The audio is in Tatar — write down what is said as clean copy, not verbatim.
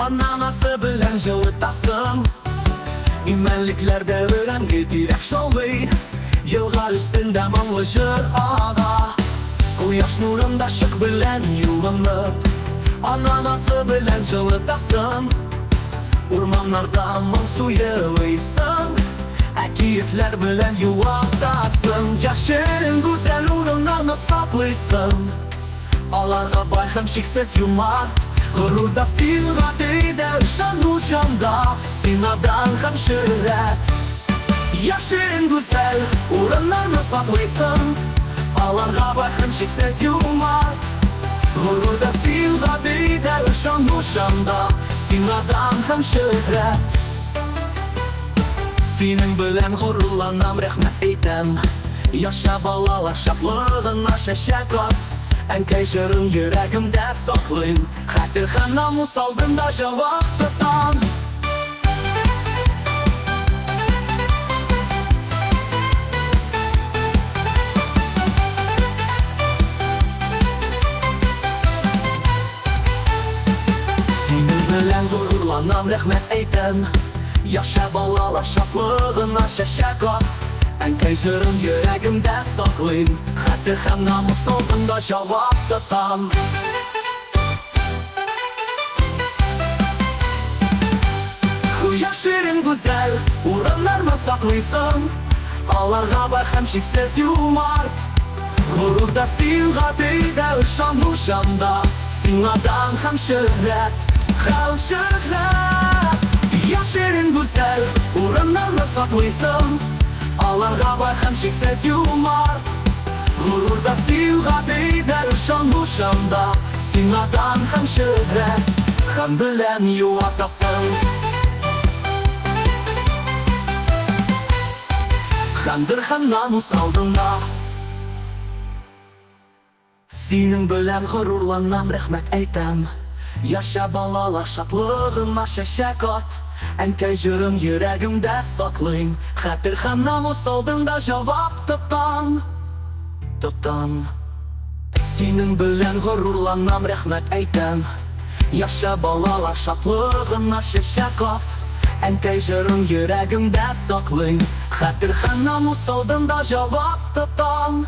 Ananası bilen жылытасың. İmenliklerde öğrengi direk şolly. Yıllar üstünde manlı jır ağa. Koyaş nurunda şık bilen yuvanıp. Ananası bilen жылытасың. Urmanlarda mın suyuysın. Әкиетлер bilen yuvatasın. Yaşın güzel urunlarını saklaysın. Alarga bayhım şiksiz yumart. Gururda silga deyde ışanu canda. Sinadan hem şöhret. Yaşın güzel urunlarını saklaysın. Alarga bayhım şiksiz yumart. Gururda silga deyde ışanu canda. Sinadan hem şöhret. Senin bilen gururlanam, rehmet eytem. Yaşa balalar şaplığına şeşek at. Әнкәй жырын йөрәгемдә саклыйм. Хәтер һәм намус алдында җавап тотам. Синең белән горурланам, рәхмәт әйтәм. Яша балалар шатлыгына чәчәк ат. Әнкәй жырын йөрәгемдә саклыйм. Хәтер һәм намус алдында җавап тотам. Яшерен гүзәл урыннарны саклыйсың. Аларга бар һәм шиксез юмарт. Гурурда сиңа дейдә ышану җанда. Сиңадан һәм шөһрәт, һәм шөһрәт. Яшерен гүзәл урыннарны саклыйсың. Аларга бар һәм шиксез юмарт. Гурурда сиңа дейдә ышану җанда. Сиңадан һәм шөһрәт, һәм белән юатасың. Хәндер һәм намус алдында. Синең белән горурланам, рәхмәт әйтәм. Яша балалар шатлыгына чәчәк ат. Әнкәй жырын йөрәгемдә саклыйм. Хәтер һәм намус алдында җавап тотам. Синең белән горурланам, рәхмәт әйтәм. Яша балалар шатлыгына чәчәк ат. Әнкәй жырын йөрәгемдә саклыйм. Хәтер һәм намус алдында җавап тотам.